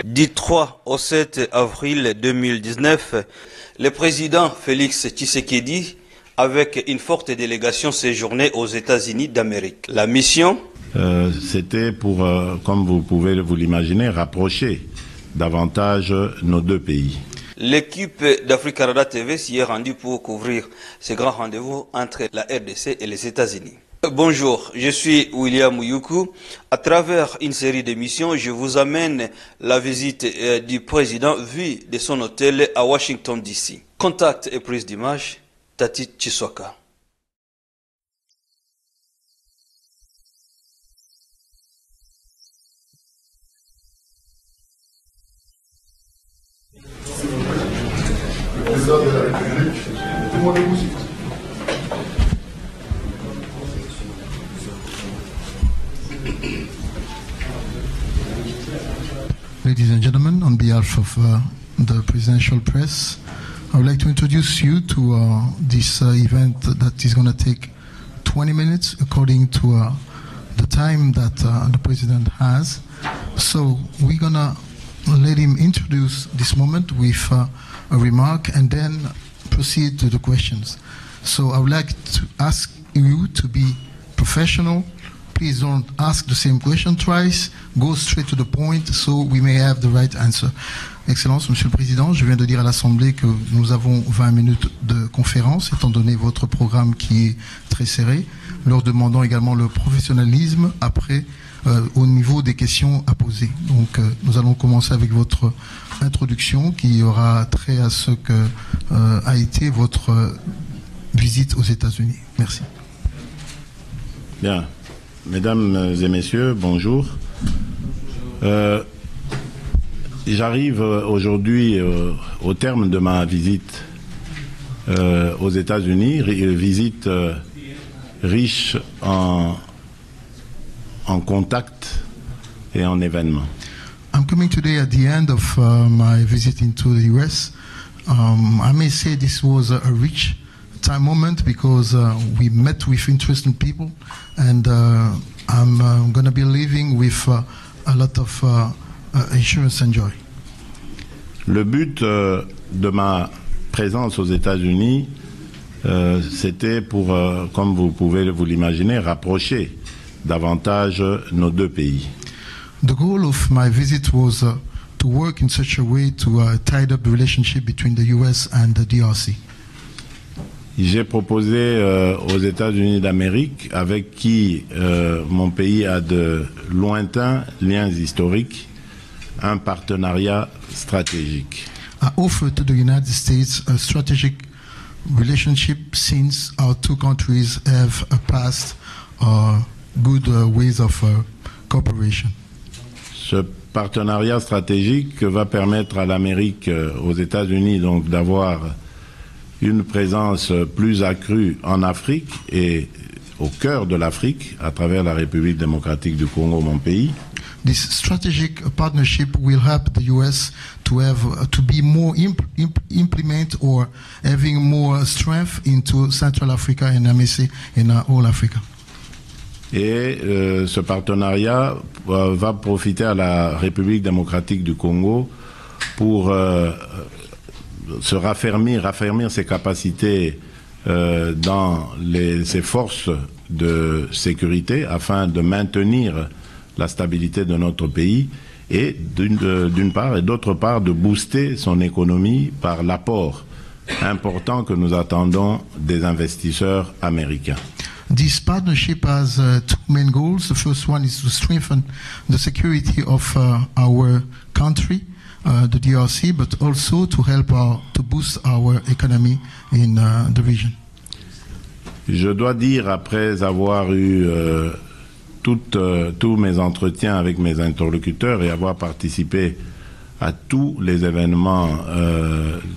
Du 3 au 7 avril 2019, le président Félix Tshisekedi, avec une forte délégation, séjournait aux États-Unis d'Amérique. La mission c'était pour, comme vous pouvez vous l'imaginer, rapprocher davantage nos deux pays. L'équipe d'Africa Radar TV s'y est rendue pour couvrir ce grand rendez-vous entre la RDC et les États-Unis. Bonjour, je suis William Mouyoukou. À travers une série d'émissions, je vous amène la visite du président vue de son hôtel à Washington DC. Contact et prise d'image, Tati Chiswaka. Président de la République, demandez-vous s'il vous plaît. Ladies and gentlemen, on behalf of the presidential press, I would like to introduce you to this event that is going to take 20 minutes according to the time that the president has. So we're going to let him introduce this moment with a remark and then proceed to the questions. So I would like to ask you to be professional. Please don't ask the same question twice. Go straight to the point so we may have the right answer. Excellence, Monsieur le Président, je viens de dire à l'Assemblée que nous avons 20 minutes de conférence, étant donné votre programme qui est très serré, leur demandant également le professionnalisme après au niveau des questions à poser. Donc nous allons commencer avec votre introduction qui aura trait à ce que a été votre visite aux États-Unis. Merci. Bien. Mesdames et messieurs, bonjour. J'arrive aujourd'hui au terme de ma visite aux États-Unis, visite riche en contacts et en événements. I'm coming today at the end of my visit into the US. I may say this was a rich time moment because we met with interesting people, and I'm going to be leaving with a lot of assurance and joy. Le but de ma présence aux États-Unis, c'était pour, comme vous pouvez vous l'imaginer, rapprocher davantage nos deux pays. The goal of my visit was to work in such a way to tie up the relationship between the US and the DRC. J'ai proposé aux États-Unis d'Amérique, avec qui mon pays a de lointains liens historiques, un partenariat stratégique. I offered to the United States a strategic relationship since our two countries have a past good ways of cooperation. Ce partenariat stratégique va permettre à l'Amérique, aux États-Unis, donc d'avoir une présence plus accrue en Afrique et au cœur de l'Afrique, à travers la République démocratique du Congo, mon pays. This strategic partnership will help the U.S. to have to be more implement or having more strength into Central Africa and MSC in all Africa. Et ce partenariat va profiter à la République démocratique du Congo pour se raffermir ses capacités dans ses forces de sécurité afin de maintenir la stabilité de notre pays et d'une part et d'autre part de booster son économie par l'apport important que nous attendons des investisseurs américains. This partnership has two main goals. The first one is to strengthen the security of our country, the DRC, but also to help to boost our economy in the region. Je dois dire, après avoir eu tous mes entretiens avec mes interlocuteurs et avoir participé à tous les événements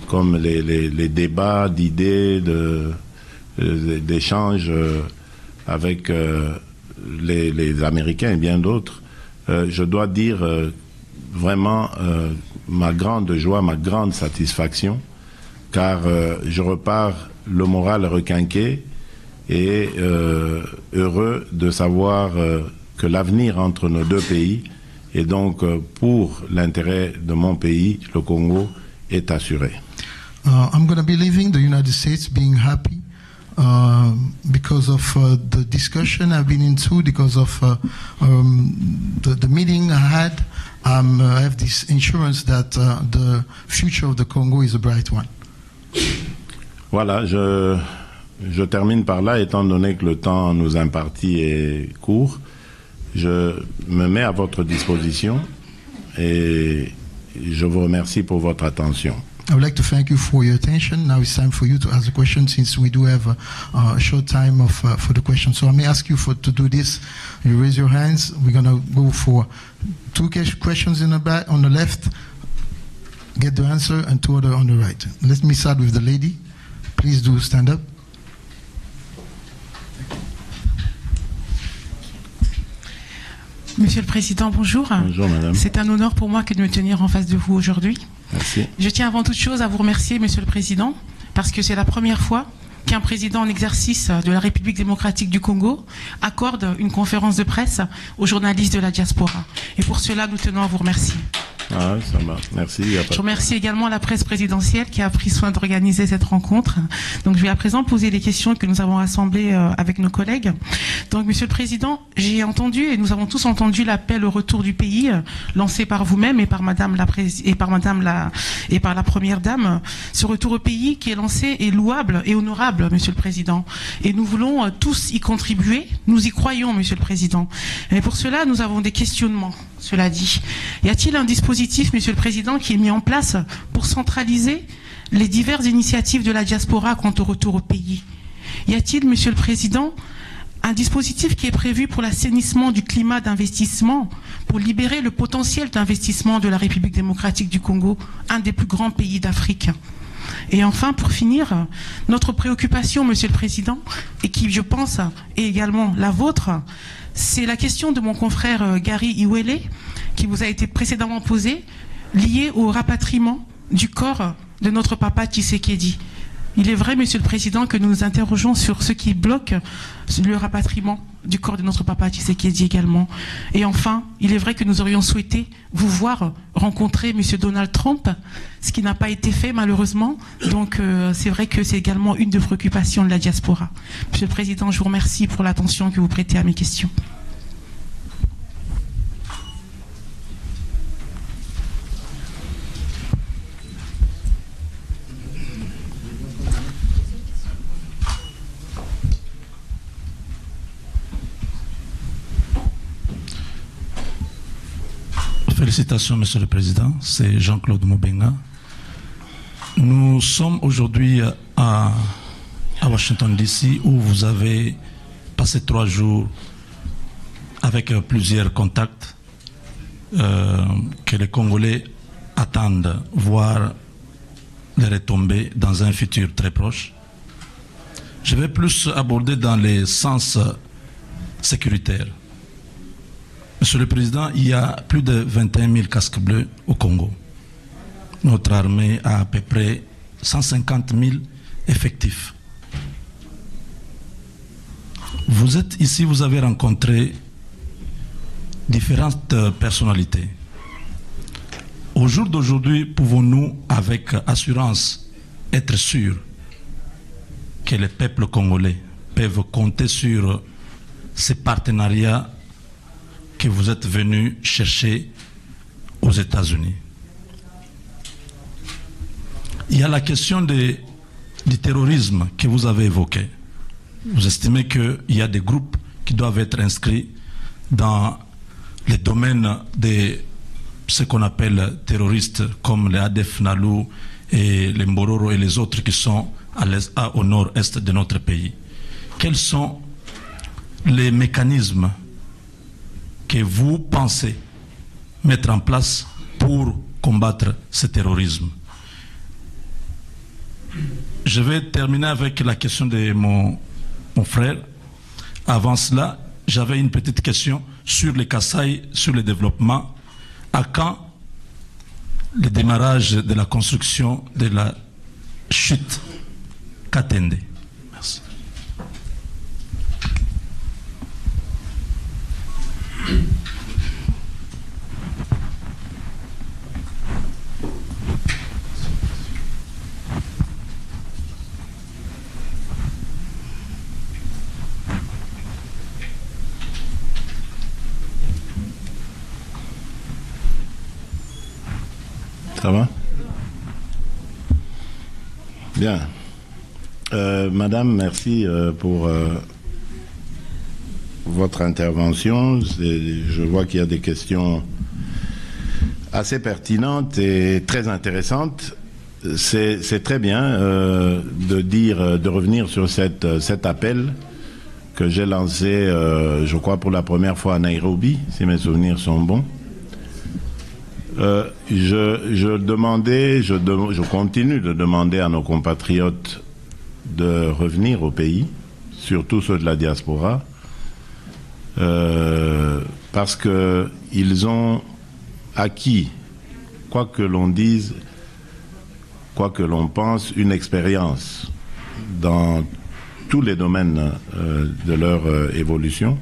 comme les débats d'idées, d'échanges avec les Américains et bien d'autres, je dois dire vraiment ma grande joie, ma grande satisfaction, car je repars le moral requinqué et heureux de savoir que l'avenir entre nos deux pays, et donc pour l'intérêt de mon pays, le Congo, est assuré. I'm going to be leaving the United States being happy because of the discussion I've been into, because of the meeting I had. I have this insurance that the future of the Congo is a bright one. Voilà, je termine par là, étant donné que le temps nous imparti est court. Je me mets à votre disposition et je vous remercie pour votre attention. I would like to thank you for your attention. Now it's time for you to ask the question, since we do have a short time for the question. So I may ask you to do this. You raise your hands. We're going to go for 2 questions in the back, on the left, get the answer, and 2 other on the right. Let me start with the lady. Please do stand up. Monsieur le Président, bonjour. Bonjour, madame. C'est un honneur pour moi que de me tenir en face de vous aujourd'hui. Merci. Je tiens avant toute chose à vous remercier, Monsieur le Président, parce que c'est la première fois qu'un président en exercice de la République démocratique du Congo accorde une conférence de presse aux journalistes de la diaspora. Et pour cela, nous tenons à vous remercier. Ah, ça va. Merci. Je remercie également la presse présidentielle qui a pris soin d'organiser cette rencontre. Donc, je vais à présent poser les questions que nous avons rassemblées avec nos collègues. Donc, Monsieur le Président, j'ai entendu et nous avons tous entendu l'appel au retour du pays lancé par vous-même et par Madame la Première Dame. Ce retour au pays qui est lancé est louable et honorable, Monsieur le Président. Et nous voulons tous y contribuer. Nous y croyons, Monsieur le Président. Et pour cela, nous avons des questionnements. Cela dit, y a-t-il un dispositif, Monsieur le Président, qui est mis en place pour centraliser les diverses initiatives de la diaspora quant au retour au pays? Y a-t-il, Monsieur le Président, un dispositif qui est prévu pour l'assainissement du climat d'investissement, pour libérer le potentiel d'investissement de la République démocratique du Congo, un des plus grands pays d'Afrique? Et enfin, pour finir, notre préoccupation, Monsieur le Président, et qui, je pense, est également la vôtre, c'est la question de mon confrère Gary Iwele, qui vous a été précédemment posée, liée au rapatriement du corps de notre papa Tshisekedi. Il est vrai, Monsieur le Président, que nous nous interrogeons sur ce qui bloque le rapatriement du corps de notre papa Tshisekedi également. Et enfin, il est vrai que nous aurions souhaité vous voir rencontrer Monsieur Donald Trump, ce qui n'a pas été fait malheureusement. Donc c'est vrai que c'est également une des préoccupations de la diaspora. Monsieur le Président, je vous remercie pour l'attention que vous prêtez à mes questions. Félicitations, Monsieur le Président. C'est Jean-Claude Mobenga. Nous sommes aujourd'hui à Washington, D.C., où vous avez passé 3 jours avec plusieurs contacts que les Congolais attendent voir les retombées dans un futur très proche. Je vais plus aborder dans les sens sécuritaires. Monsieur le Président, il y a plus de 21 000 casques bleus au Congo. Notre armée a à peu près 150 000 effectifs. Vous êtes ici, vous avez rencontré différentes personnalités. Au jour d'aujourd'hui, pouvons-nous, avec assurance, être sûrs que les peuples congolais peuvent compter sur ces partenariats que vous êtes venus chercher aux États-Unis? Il y a la question du terrorisme que vous avez évoqué. Vous estimez qu'il y a des groupes qui doivent être inscrits dans les domaines de ce qu'on appelle terroristes, comme les ADF Nalu et les Mbororo et les autres qui sont au nord-est de notre pays. Quels sont les mécanismes que vous pensez mettre en place pour combattre ce terrorisme? Je vais terminer avec la question de mon frère. Avant cela, j'avais une petite question sur les Kasaï, sur le développement. À quand le démarrage de la construction de la chute Katende? Merci. Ça va? Bien. Madame, merci pour votre intervention. Je vois qu'il y a des questions assez pertinentes et très intéressantes. C'est très bien de revenir sur cet appel que j'ai lancé, je crois, pour la première fois à Nairobi, si mes souvenirs sont bons. Je continue de demander à nos compatriotes de revenir au pays, surtout ceux de la diaspora, parce qu'ils ont acquis, quoi que l'on dise, quoi que l'on pense, une expérience dans tous les domaines de leur évolution.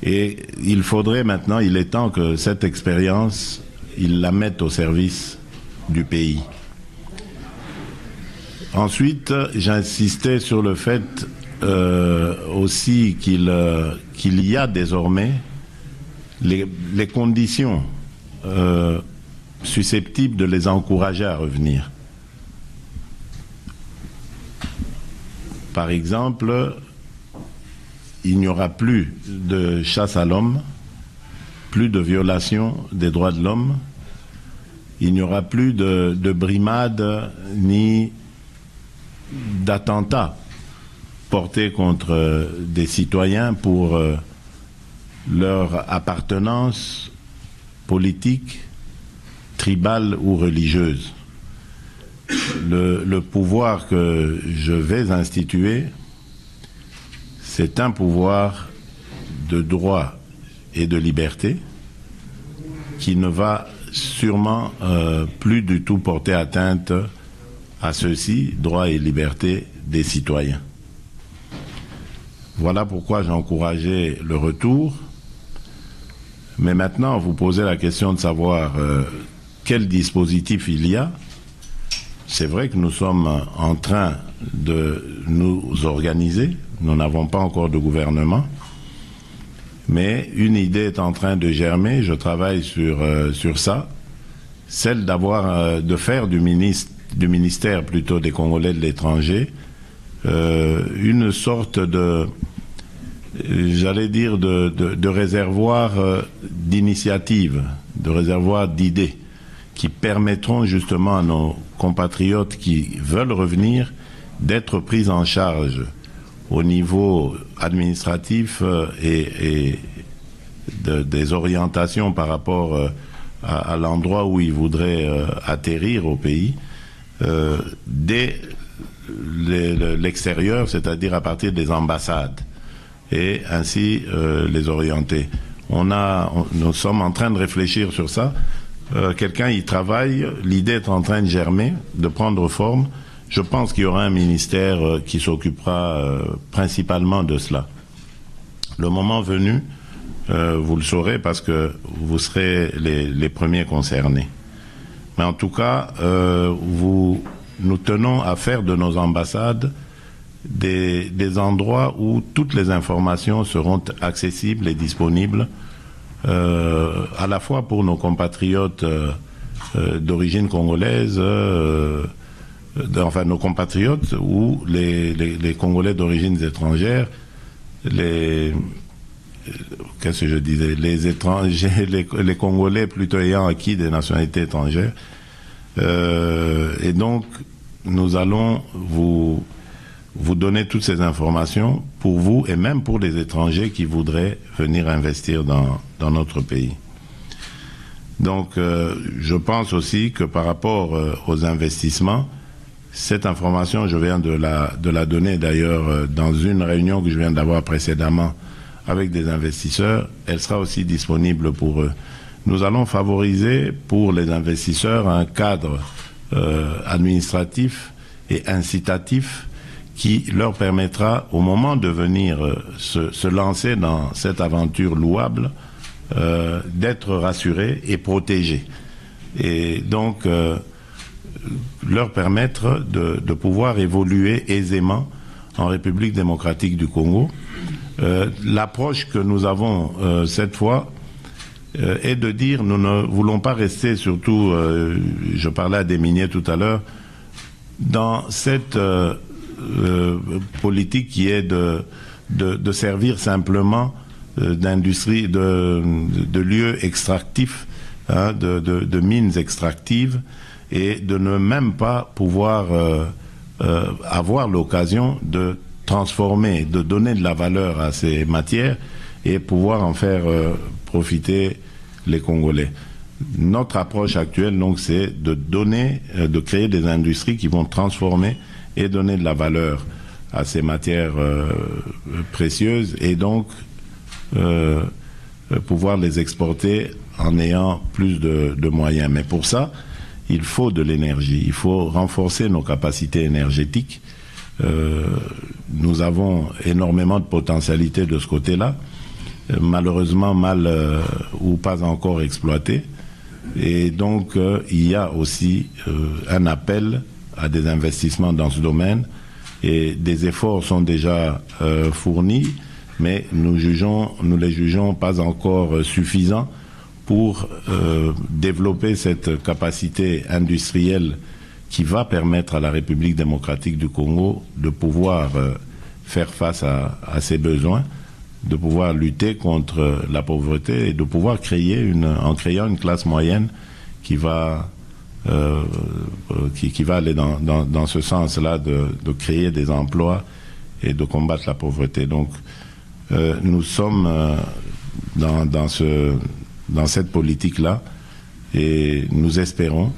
Et il faudrait maintenant, il est temps que cette expérience, ils la mettent au service du pays. Ensuite, j'insistais sur le fait aussi qu'il y a désormais les conditions susceptibles de les encourager à revenir. Par exemple, il n'y aura plus de chasse à l'homme, plus de violation des droits de l'homme, il n'y aura plus de brimades ni d'attentats portés contre des citoyens pour leur appartenance politique, tribale ou religieuse. Le pouvoir que je vais instituer, c'est un pouvoir de droit et de liberté qui ne va sûrement plus du tout porter atteinte à ceux-ci, droits et liberté des citoyens. Voilà pourquoi j'ai encouragé le retour. Mais maintenant, vous posez la question de savoir quel dispositif il y a. C'est vrai que nous sommes en train de nous organiser. Nous n'avons pas encore de gouvernement. Mais une idée est en train de germer. Je travaille sur ça. Celle de faire du ministère plutôt des Congolais de l'étranger une sorte de, j'allais dire, de réservoir d'initiatives, de réservoir d'idées qui permettront justement à nos compatriotes qui veulent revenir d'être pris en charge au niveau administratif et des orientations par rapport à l'endroit où ils voudraient atterrir au pays dès l'extérieur, c'est-à-dire à partir des ambassades, et ainsi les orienter. Nous sommes en train de réfléchir sur ça. Quelqu'un y travaille, l'idée est en train de germer, de prendre forme. Je pense qu'il y aura un ministère qui s'occupera principalement de cela. Le moment venu, vous le saurez parce que vous serez les premiers concernés. Mais en tout cas, nous tenons à faire de nos ambassades des endroits où toutes les informations seront accessibles et disponibles, à la fois pour nos compatriotes d'origine congolaise, enfin nos compatriotes ou les Congolais d'origine étrangère, qu'est-ce que je disais, les étrangers, les Congolais plutôt ayant acquis des nationalités étrangères. Et donc, nous allons vous donner toutes ces informations pour vous et même pour les étrangers qui voudraient venir investir dans notre pays. Donc, je pense aussi que par rapport aux investissements, cette information, je viens de la donner d'ailleurs dans une réunion que je viens d'avoir précédemment avec des investisseurs, elle sera aussi disponible pour eux. Nous allons favoriser pour les investisseurs un cadre administratif et incitatif qui leur permettra, au moment de venir se lancer dans cette aventure louable, d'être rassurés et protégés. Et donc, leur permettre de pouvoir évoluer aisément en République démocratique du Congo. L'approche que nous avons cette fois, est de dire nous ne voulons pas rester, surtout, je parlais à des miniers tout à l'heure, dans cette politique qui est de servir simplement d'industrie, de lieux extractifs, hein, de mines extractives, et de ne même pas pouvoir avoir l'occasion de transformer, de donner de la valeur à ces matières et pouvoir en faire profiter les Congolais. Notre approche actuelle, donc, c'est de donner, de créer des industries qui vont transformer et donner de la valeur à ces matières précieuses, et donc pouvoir les exporter en ayant plus de moyens. Mais pour ça, il faut de l'énergie, il faut renforcer nos capacités énergétiques. Nous avons énormément de potentialités de ce côté-là, malheureusement mal ou pas encore exploitées. Et donc, il y a aussi un appel à des investissements dans ce domaine, et des efforts sont déjà fournis, mais nous les jugeons pas encore suffisants pour développer cette capacité industrielle qui va permettre à la République démocratique du Congo de pouvoir faire face à ses besoins, de pouvoir lutter contre la pauvreté et de pouvoir en créant une classe moyenne qui va aller dans ce sens-là de créer des emplois et de combattre la pauvreté. Donc, nous sommes dans cette politique-là, et nous espérons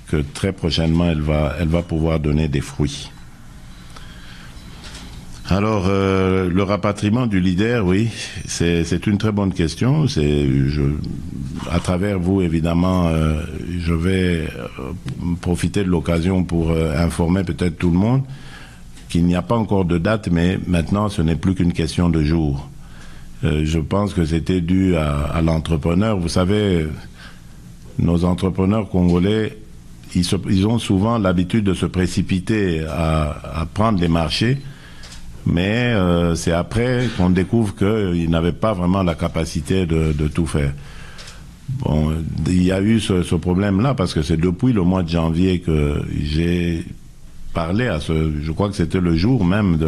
que très prochainement, elle va pouvoir donner des fruits. Alors, le rapatriement du leader, oui, c'est une très bonne question. À travers vous, évidemment, je vais profiter de l'occasion pour informer peut-être tout le monde qu'il n'y a pas encore de date, mais maintenant, ce n'est plus qu'une question de jours. Je pense que c'était dû à l'entrepreneur. Vous savez, nos entrepreneurs congolais, ils ont souvent l'habitude de se précipiter à prendre les marchés, mais c'est après qu'on découvre qu'ils n'avaient pas vraiment la capacité de tout faire. Bon, il y a eu ce problème-là, parce que c'est depuis le mois de janvier que j'ai parlé je crois que c'était le jour même de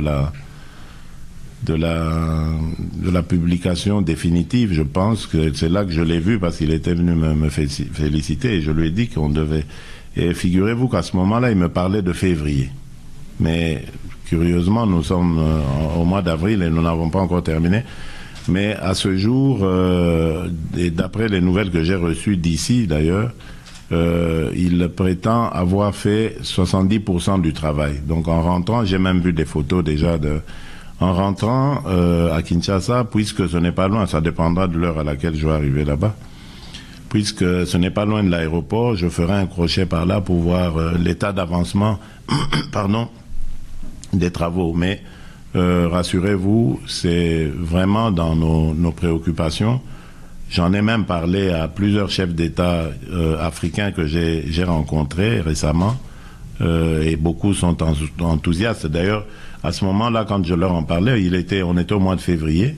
la publication définitive. Je pense que c'est là que je l'ai vu, parce qu'il était venu me féliciter, et je lui ai dit qu'on devait... Et figurez-vous qu'à ce moment-là, il me parlait de février. Mais curieusement, nous sommes au mois d'avril et nous n'avons pas encore terminé. Mais à ce jour, et d'après les nouvelles que j'ai reçues d'ici d'ailleurs, il prétend avoir fait 70% du travail. Donc en rentrant, j'ai même vu des photos déjà en rentrant à Kinshasa, puisque ce n'est pas loin, ça dépendra de l'heure à laquelle je vais arriver là-bas, puisque ce n'est pas loin de l'aéroport, je ferai un crochet par là pour voir l'état d'avancement des travaux. Mais rassurez-vous, c'est vraiment dans nos préoccupations. J'en ai même parlé à plusieurs chefs d'État africains que j'ai rencontrés récemment, et beaucoup sont enthousiastes. D'ailleurs, à ce moment-là, quand je leur en parlais, on était au mois de février,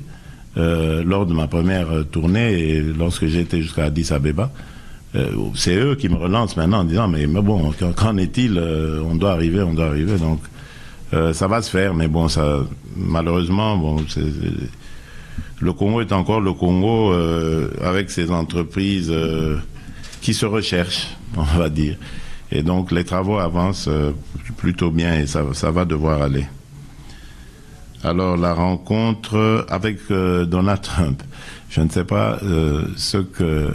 lors de ma première tournée, et lorsque j'étais jusqu'à Addis Abeba. C'est eux qui me relancent maintenant en disant mais bon, qu'en est-il, on doit arriver. Donc ça va se faire, mais bon, ça, malheureusement, bon, le Congo est encore le Congo, avec ses entreprises qui se recherchent, on va dire. Et donc les travaux avancent plutôt bien, et ça va devoir aller. Alors la rencontre avec Donald Trump, je ne sais pas ce que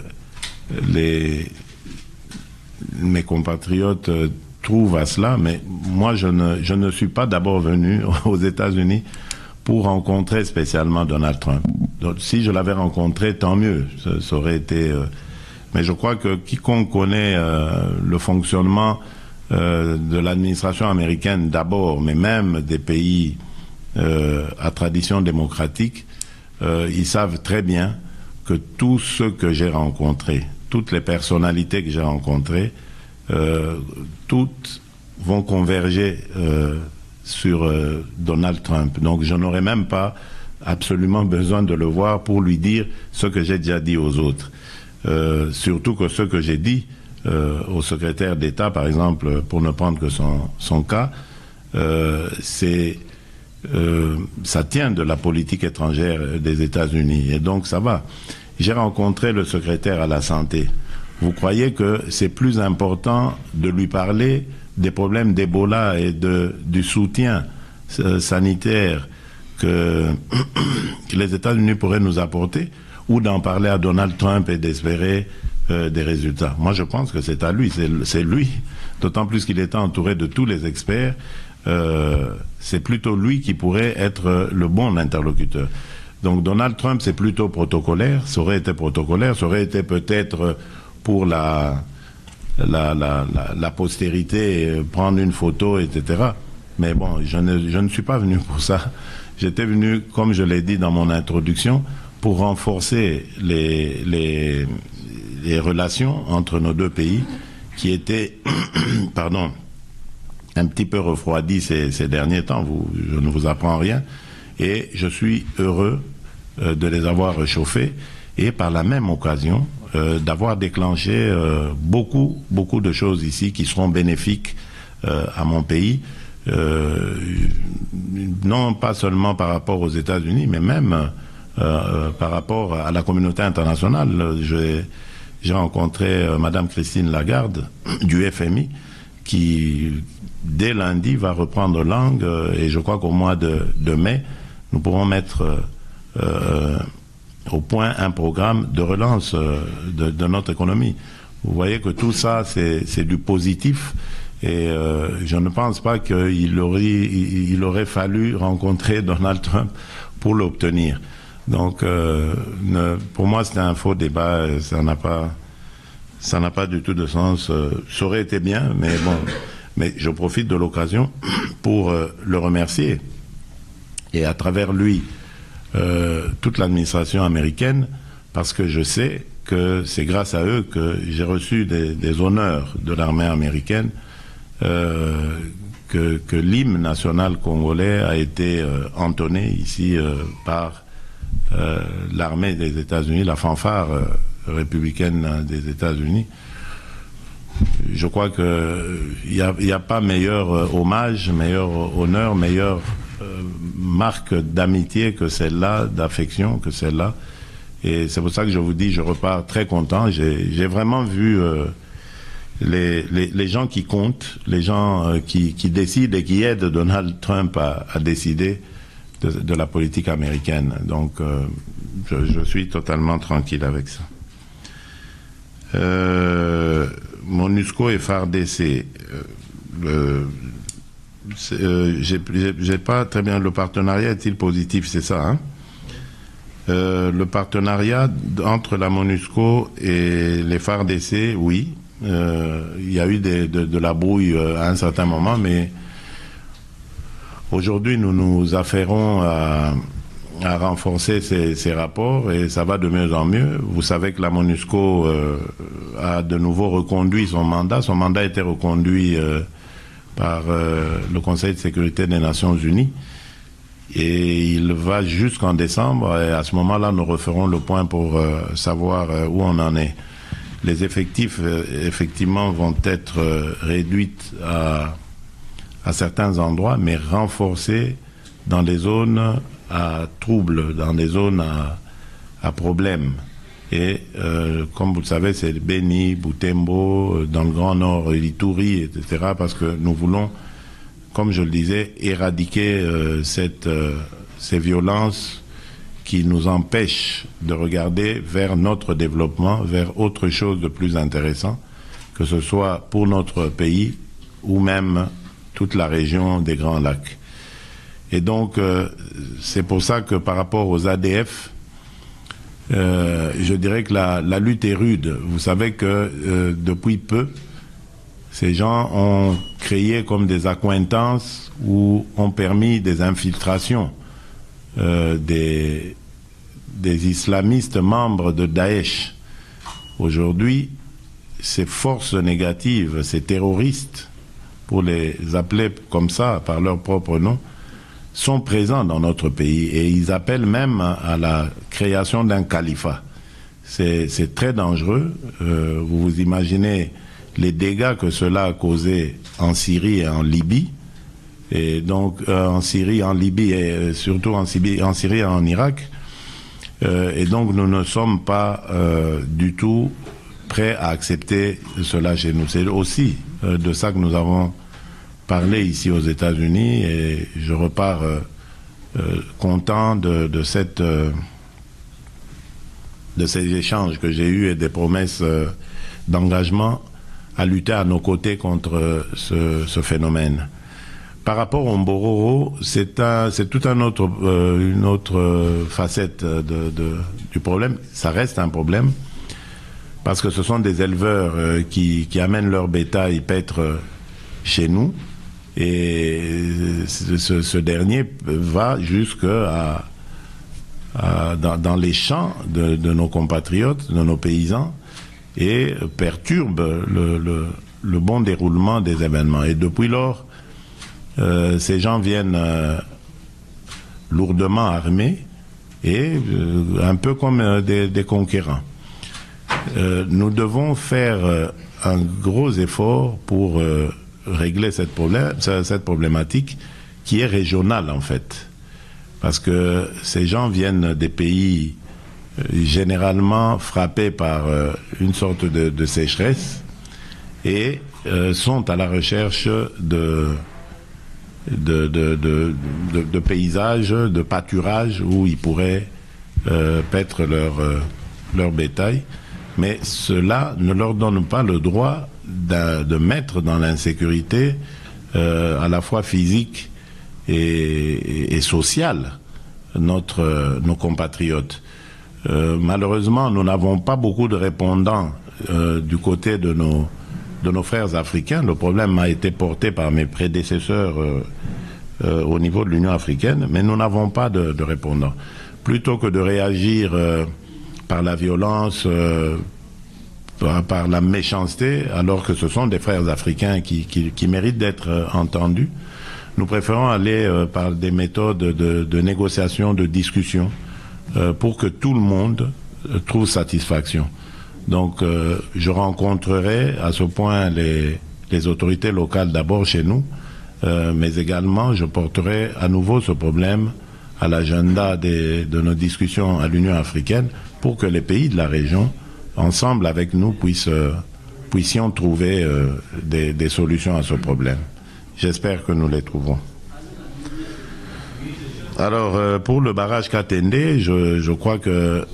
mes compatriotes trouvent à cela, mais moi je ne suis pas d'abord venu aux États-Unis pour rencontrer spécialement Donald Trump. Donc, si je l'avais rencontré, tant mieux, ça aurait été... mais je crois que quiconque connaît le fonctionnement de l'administration américaine d'abord, mais même des pays à tradition démocratique, ils savent très bien que tous ceux que j'ai rencontrés, toutes les personnalités que j'ai rencontrées, toutes vont converger sur Donald Trump. Donc je n'aurais même pas absolument besoin de le voir pour lui dire ce que j'ai déjà dit aux autres. surtout que ce que j'ai dit au secrétaire d'État, par exemple, pour ne prendre que son cas, ça tient de la politique étrangère des États-Unis, et donc ça va. J'ai rencontré le secrétaire à la santé. Vous croyez que c'est plus important de lui parler des problèmes d'Ebola et du soutien sanitaire que les États-Unis pourraient nous apporter, ou d'en parler à Donald Trump et d'espérer des résultats? Moi, je pense que c'est à lui, c'est lui, d'autant plus qu'il était entouré de tous les experts. C'est plutôt lui qui pourrait être le bon interlocuteur. Donc Donald Trump, c'est plutôt protocolaire, ça aurait été protocolaire, ça aurait été peut-être pour la postérité, prendre une photo, etc. Mais bon, je ne suis pas venu pour ça. J'étais venu, comme je l'ai dit dans mon introduction, pour renforcer les relations entre nos deux pays qui étaient pardon, un petit peu refroidies ces derniers temps. Je ne vous apprends rien. Et je suis heureux de les avoir réchauffés et par la même occasion d'avoir déclenché beaucoup de choses ici qui seront bénéfiques à mon pays, non pas seulement par rapport aux États-Unis, mais même par rapport à la communauté internationale. J'ai rencontré Madame Christine Lagarde du FMI qui, dès lundi, va reprendre langue et je crois qu'au mois de mai, nous pourrons mettre au point un programme de relance de notre économie. Vous voyez que tout ça, c'est du positif et je ne pense pas qu'il aurait fallu rencontrer Donald Trump pour l'obtenir. Donc, pour moi, c'était un faux débat, ça n'a pas du tout de sens. Ça aurait été bien, mais bon, mais je profite de l'occasion pour le remercier. Et à travers lui, toute l'administration américaine, parce que je sais que c'est grâce à eux que j'ai reçu des honneurs de l'armée américaine, que l'hymne national congolais a été entonné ici par l'armée des États-Unis, la fanfare républicaine des États-Unis. Je crois qu'il n'y a pas meilleur hommage, meilleur honneur, meilleure marque d'amitié que celle-là, d'affection que celle-là. Et c'est pour ça que je vous dis, je repars très content. J'ai vraiment vu les gens qui comptent, les gens qui décident et qui aident Donald Trump à décider de la politique américaine. Donc, je suis totalement tranquille avec ça. MONUSCO et FARDC. J'ai pas très bien. Le partenariat est-il positif? C'est ça, hein? Le partenariat entre la MONUSCO et les FARDC, oui. Il y a eu de la brouille à un certain moment, mais aujourd'hui, nous nous affairons à renforcer ces rapports et ça va de mieux en mieux. Vous savez que la MONUSCO a de nouveau reconduit son mandat. Son mandat a été reconduit par le Conseil de sécurité des Nations Unies et il va jusqu'en décembre et à ce moment-là, nous referons le point pour savoir où on en est. Les effectifs, effectivement, vont être réduits à certains endroits, mais renforcés dans les zones à troubles, dans des zones à problèmes. Et comme vous le savez, c'est Beni, Butembo, dans le Grand Nord, Ituri, etc. Parce que nous voulons, comme je le disais, éradiquer ces violences qui nous empêchent de regarder vers notre développement, vers autre chose de plus intéressant, que ce soit pour notre pays ou même toute la région des Grands Lacs. Et donc, c'est pour ça que par rapport aux ADF, je dirais que la lutte est rude. Vous savez que depuis peu, ces gens ont créé comme des accointances ou ont permis des infiltrations des islamistes membres de Daesh. Aujourd'hui, ces forces négatives, ces terroristes, pour les appeler comme ça, par leur propre nom, sont présents dans notre pays et ils appellent même à la création d'un califat. c'est très dangereux. Vous vous imaginez les dégâts que cela a causé en Syrie et en Libye, et donc en Syrie, en Libye et surtout en Syrie et en Irak. Et donc nous ne sommes pas du tout prêts à accepter cela chez nous. C'est aussi de ça que nous avons parlé ici aux États-Unis, et je repars content de ces échanges que j'ai eus et des promesses d'engagement à lutter à nos côtés contre ce phénomène. Par rapport au Mbororo, c'est toute une autre facette du problème. Ça reste un problème parce que ce sont des éleveurs qui amènent leur bétail paître chez nous, et ce dernier va jusque dans les champs de nos compatriotes, de nos paysans, et perturbe le bon déroulement des événements. Et depuis lors, ces gens viennent lourdement armés et un peu comme des conquérants. Nous devons faire un gros effort pour régler cette problématique qui est régionale en fait. Parce que ces gens viennent des pays généralement frappés par une sorte de sécheresse et sont à la recherche de paysages, de pâturages où ils pourraient paître leur bétail. Mais cela ne leur donne pas le droit de mettre dans l'insécurité à la fois physique et sociale nos compatriotes. Malheureusement, nous n'avons pas beaucoup de répondants du côté de nos frères africains. Le problème a été porté par mes prédécesseurs au niveau de l'Union africaine, mais nous n'avons pas de répondants. Plutôt que de réagir par la violence, par la méchanceté, alors que ce sont des frères africains qui méritent d'être entendus, nous préférons aller par des méthodes de négociation, de discussion, pour que tout le monde trouve satisfaction. Donc je rencontrerai à ce point les autorités locales d'abord chez nous, mais également je porterai à nouveau ce problème à l'agenda de nos discussions à l'Union africaine pour que les pays de la région, ensemble avec nous, puissions trouver des solutions à ce problème. J'espère que nous les trouverons. Alors, pour le barrage Katende, je crois que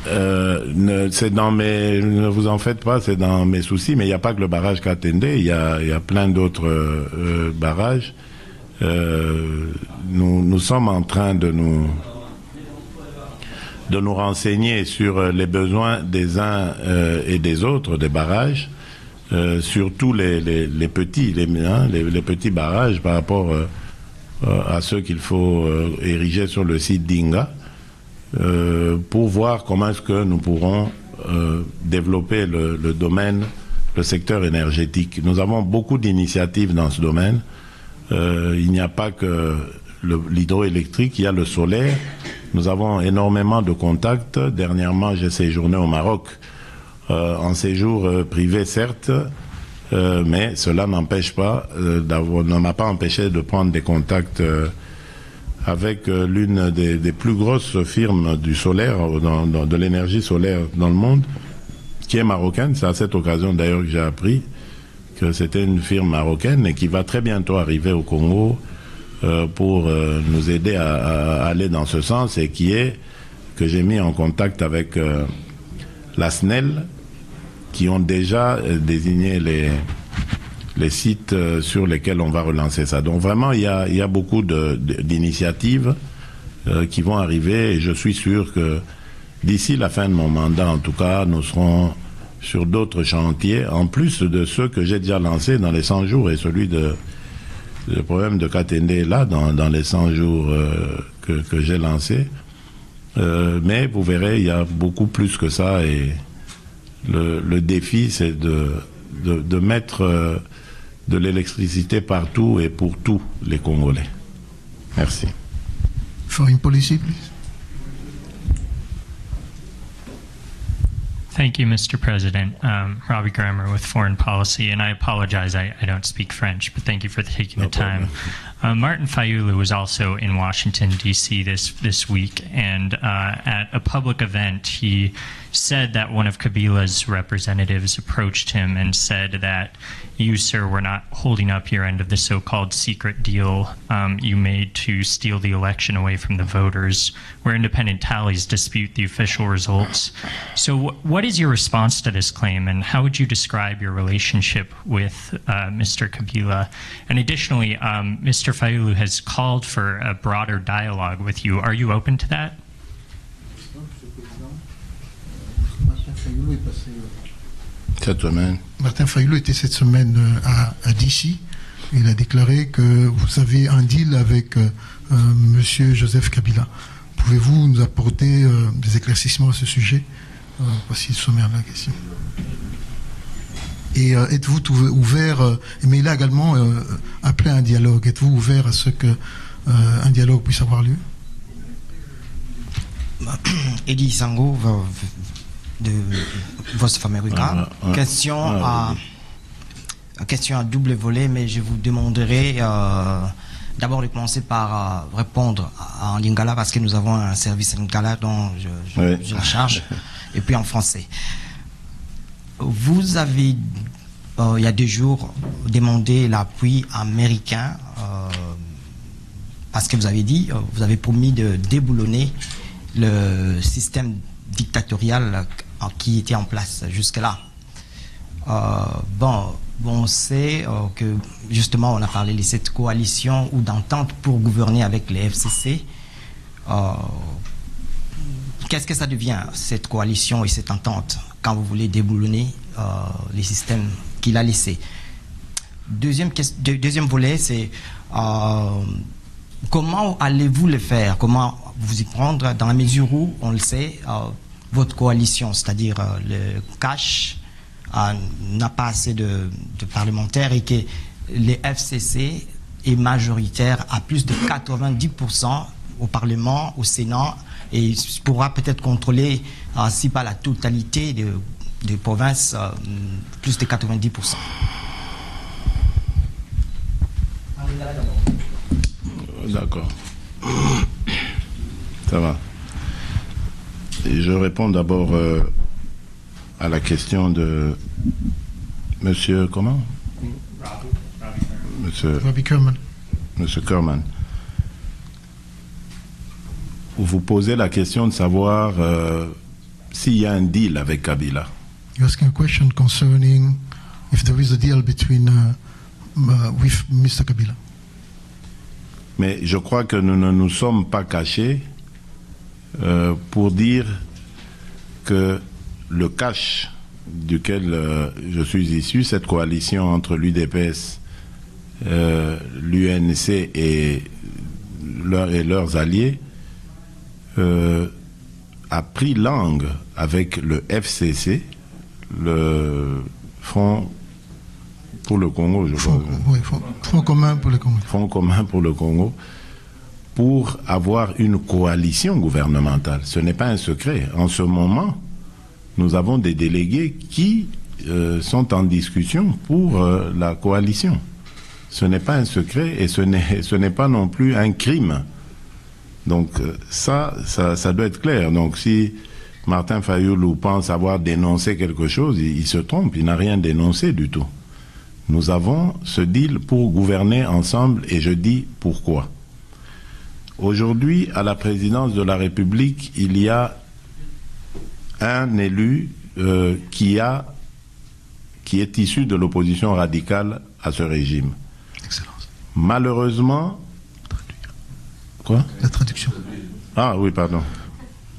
ne vous en faites pas, c'est dans mes soucis, mais il n'y a pas que le barrage Katende, il y a plein d'autres barrages. Nous sommes en train de nous renseigner sur les besoins des uns et des autres des barrages, surtout les petits barrages par rapport à ceux qu'il faut ériger sur le site d'Inga, pour voir comment est-ce que nous pourrons développer le domaine, le secteur énergétique. Nous avons beaucoup d'initiatives dans ce domaine. Il n'y a pas que l'hydroélectrique, il y a le solaire. Nous avons énormément de contacts. Dernièrement, j'ai séjourné au Maroc, en séjour privé certes, mais cela n'empêche pas ne m'a pas empêché de prendre des contacts avec l'une des plus grosses firmes du solaire, de l'énergie solaire dans le monde, qui est marocaine. C'est à cette occasion d'ailleurs que j'ai appris que c'était une firme marocaine et qui va très bientôt arriver au Congo pour nous aider à aller dans ce sens, et que j'ai mis en contact avec la SNEL, qui ont déjà désigné les sites sur lesquels on va relancer ça. Donc vraiment, il y a beaucoup d'initiatives qui vont arriver, et je suis sûr que d'ici la fin de mon mandat, en tout cas, nous serons sur d'autres chantiers, en plus de ceux que j'ai déjà lancés dans les 100 jours, et le problème de Katende est là, dans les 100 jours que j'ai lancés. Mais vous verrez, il y a beaucoup plus que ça, et le défi, c'est de mettre de l'électricité partout et pour tous les Congolais. Merci. Foreign policy, please. Thank you, Mr. President. Robbie Grammer with Foreign Policy, and I apologize, I don't speak French, but thank you for taking the time. Martin Fayulu was also in Washington, D.C. this week, and at a public event, he said that one of Kabila's representatives approached him and said that you, sir, were not holding up your end of the so-called secret deal you made to steal the election away from the voters, where independent tallies dispute the official results. So what is your response to this claim, and how would you describe your relationship with Mr. Kabila? And additionally, Mr. Fayulu has called for a broader dialogue with you. Are you open to that? Martin Fayulu était cette semaine à DC. Il a déclaré que vous avez un deal avec Monsieur Joseph Kabila. Pouvez-vous nous apporter des éclaircissements à ce sujet? Voici le sommaire de la question. Et êtes-vous ouvert, mais il a également appelé à un dialogue. Êtes-vous ouvert à ce qu'un dialogue puisse avoir lieu? Eddie Sango de Voix of America. Question à double volet, mais je vous demanderai d'abord de commencer par répondre en lingala, parce que nous avons un service lingala dont je la charge, et puis en français. Vous avez, il y a 2 jours, demandé l'appui américain parce que vous avez dit, vous avez promis de déboulonner le système dictatorial qui était en place jusque-là. On sait que justement on a parlé de cette coalition ou d'entente pour gouverner avec les FCC. Qu'est-ce que ça devient, cette coalition et cette entente, quand vous voulez déboulonner les systèmes qu'il a laissés? Deuxième volet, c'est comment allez-vous le faire? Comment vous y prendre, dans la mesure où, on le sait, votre coalition, c'est-à-dire le cash, n'a pas assez de parlementaires, et que les FCC est majoritaire à plus de 90% au Parlement, au Sénat, et pourra peut-être contrôler, si pas la totalité des provinces, plus de 90%. D'accord. Ça va. Et je réponds d'abord à la question de Monsieur comment? Robbie Kerman. Monsieur Kerman. Vous posez la question de savoir s'il y a un deal avec Kabila. You're asking a question concerning if there is a deal between with Mr. Kabila. Mais je crois que nous ne nous sommes pas cachés pour dire que le cash duquel je suis issu, cette coalition entre l'UDPS, l'UNC et leurs alliés, a pris langue avec le FCC, le Front pour le Congo, je crois. Oui, Front commun pour le Congo. Front commun pour le Congo, pour avoir une coalition gouvernementale. Ce n'est pas un secret. En ce moment, nous avons des délégués qui sont en discussion pour la coalition. Ce n'est pas un secret et ce n'est pas non plus un crime. Donc ça doit être clair. Donc si Martin Fayulu pense avoir dénoncé quelque chose, il se trompe, il n'a rien dénoncé du tout. Nous avons ce deal pour gouverner ensemble, et je dis pourquoi. Aujourd'hui, à la présidence de la République, il y a un élu qui est issu de l'opposition radicale à ce régime. Excellence. Malheureusement... Quoi? La traduction. Ah oui, pardon.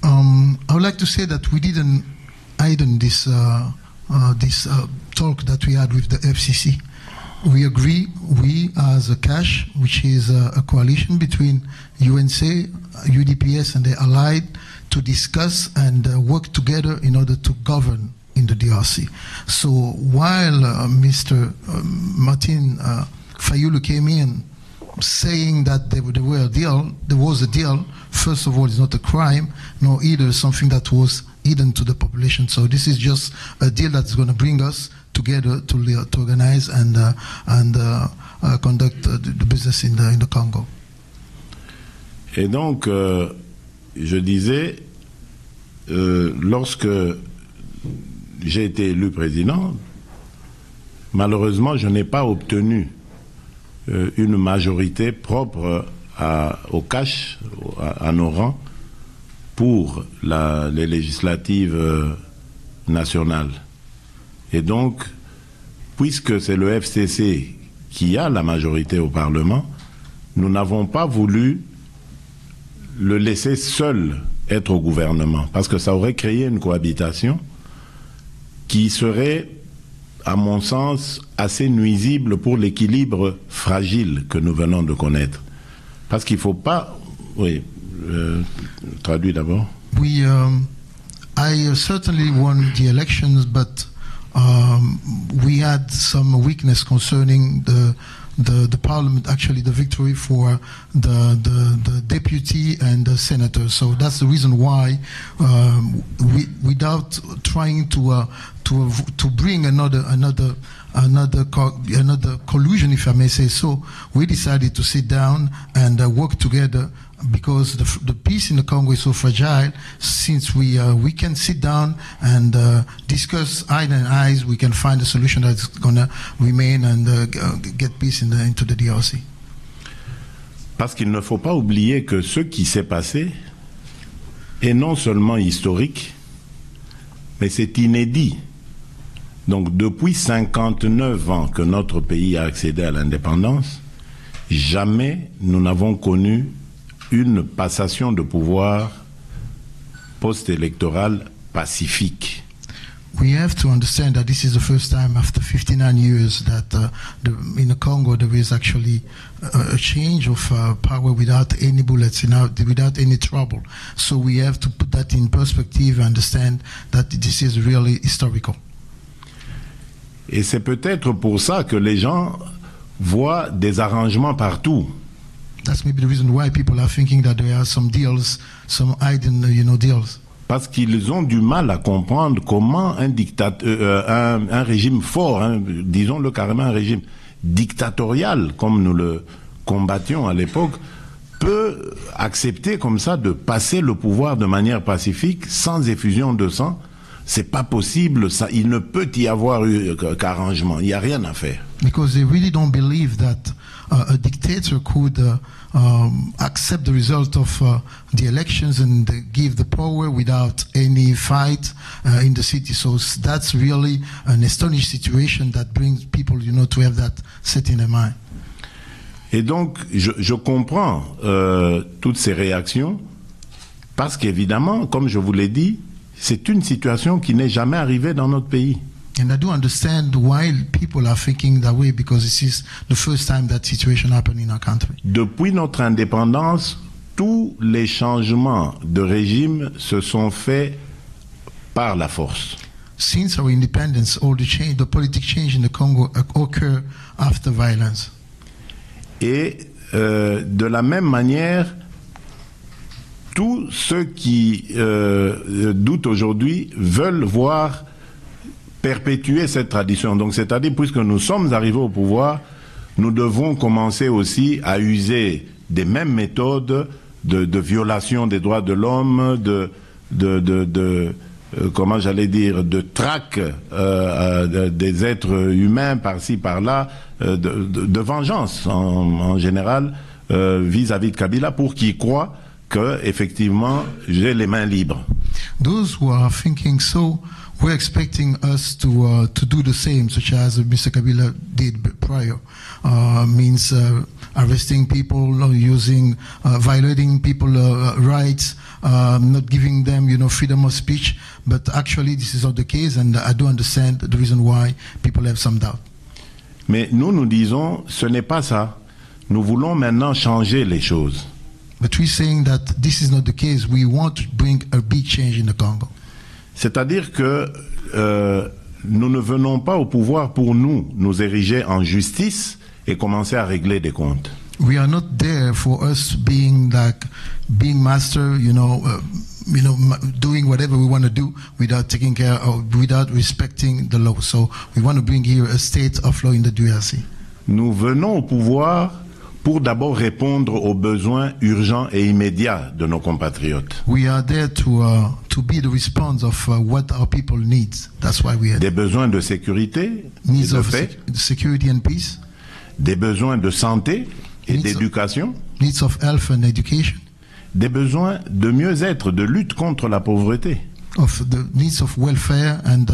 I would like to say that we didn't hide this talk that we had with the FCC. We agree, we as a CASH, which is a coalition between UNC, UDPS and the Allied, to discuss and work together in order to govern in the DRC. So while Mr. Martin Fayulu came in saying that there was a deal, first of all, it's not a crime, nor either something that was hidden to the population. So this is just a deal that's going to bring us together to organize and conduct the business in the Congo. Et donc, je disais, lorsque j'ai été élu président, malheureusement, je n'ai pas obtenu une majorité propre au cash, à nos rangs, pour les législatives nationales. Et donc, puisque c'est le FCC qui a la majorité au Parlement, nous n'avons pas voulu le laisser seul être au gouvernement, parce que ça aurait créé une cohabitation qui serait, à mon sens, assez nuisible pour l'équilibre fragile que nous venons de connaître. Parce qu'il ne faut pas... Oui, traduis d'abord. I certainly won the elections, but we had some weakness concerning the parliament, actually the victory for the deputy and the senator. So that's the reason why, without trying to bring another collusion, if I may say so, we decided to sit down and work together, because the peace in the Congo is so fragile. Since we can sit down and discuss eye and eyes, we can find a solution that's going to remain and get peace into the DRC. Parce qu'il ne faut pas oublier que ce qui s'est passé est non seulement historique, mais c'est inédit. Donc depuis 59 ans que notre pays a accédé à l'indépendance, jamais nous n'avons connu une passation de pouvoir post-électorale pacifique. We have to understand that this is the first time after 59 years that in the Congo there is actually a change of power without any bullets, without any trouble. So we have to put that in perspective and understand that this is really historical. Et c'est peut-être pour ça que les gens voient des arrangements partout. That's maybe the reason why people are thinking that there are some deals, some hidden, deals. Parce qu'ils ont du mal à comprendre comment un régime fort, disons-le carrément un régime dictatorial, comme nous le combattions à l'époque, peut accepter comme ça de passer le pouvoir de manière pacifique, sans effusion de sang. C'est pas possible, ça, il ne peut y avoir qu'arrangement, il n'y a rien à faire. Because they really don't believe that a dictator could accept the result of the elections and give the power without any fight in the city. So that's really an astonishing situation that brings people, to have that set in their mind. Et donc, je comprends toutes ces réactions, parce qu'évidemment, comme je vous l'ai dit, c'est une situation qui n'est jamais arrivée dans notre pays. And I do understand why people are thinking that way, because this is the first time that situation happened in our country. Depuis notre indépendance, tous les changements de régime se sont faits par la force. Since our independence, all the politic change in the Congo occur after violence. Et de la même manière, tous ceux qui doutent aujourd'hui veulent voir perpétuer cette tradition. Donc, c'est-à-dire, puisque nous sommes arrivés au pouvoir, nous devons commencer aussi à user des mêmes méthodes de violation des droits de l'homme, comment j'allais dire, de traque des êtres humains par-ci, par-là, de vengeance en général vis-à-vis de Kabila, pour qu'ils croient que, effectivement, j'ai les mains libres. Those who are thinking so, we're expecting us to do the same, such as Mr. Kabila did prior. Means arresting people, violating people's rights, not giving them, freedom of speech. But actually, this is not the case, and I do understand the reason why people have some doubt. Mais nous disons, ce n'est pas ça. Nous voulons maintenant changer les choses. But we're saying that this is not the case. We want to bring a big change in the Congo. C'est-à-dire que nous ne venons pas au pouvoir pour nous ériger en justice et commencer à régler des comptes. We are not there for us being master, doing whatever we want to do without taking care of, without respecting the law. So we want to bring here a state of law in the DRC. Nous venons au pouvoir pour d'abord répondre aux besoins urgents et immédiats de nos compatriotes. We are there to be the response of what our people need. That's why we are Des besoins de sécurité et needs de of paix, security and peace, des besoins de santé et Needs of- d'éducation, needs of health and education, des besoins de mieux-être, de lutte contre la pauvreté. of the needs of welfare and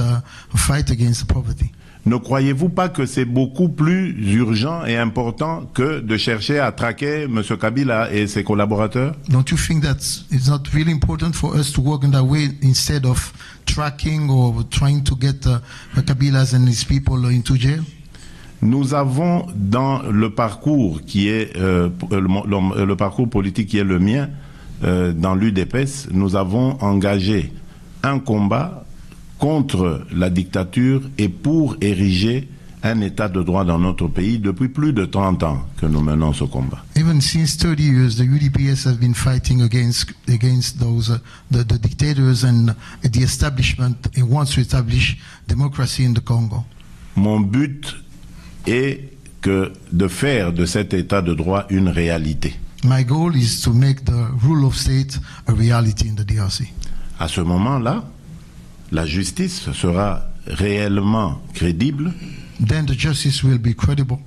fight against poverty. Ne croyez-vous pas que c'est beaucoup plus urgent et important que de chercher à traquer M. Kabila et ses collaborateurs? Don't you think that it's not really important for us to work in that way instead of tracking or trying to get Kabilas and his people into jail? Nous avons dans le parcours qui est le parcours politique qui est le mien dans l'UDPS, nous avons engagé un combat contre la dictature et pour ériger un état de droit dans notre pays depuis plus de 30 ans que nous menons ce combat. Even since 30 years, the UDPS has been fighting against those the dictators and the establishment. It wants to establish democracy in the Congo. Mon but est de faire de cet état de droit une réalité. My goal is to make the rule of state a reality in the DRC. À ce moment-là, la justice sera réellement crédible, Then the justice will be credible.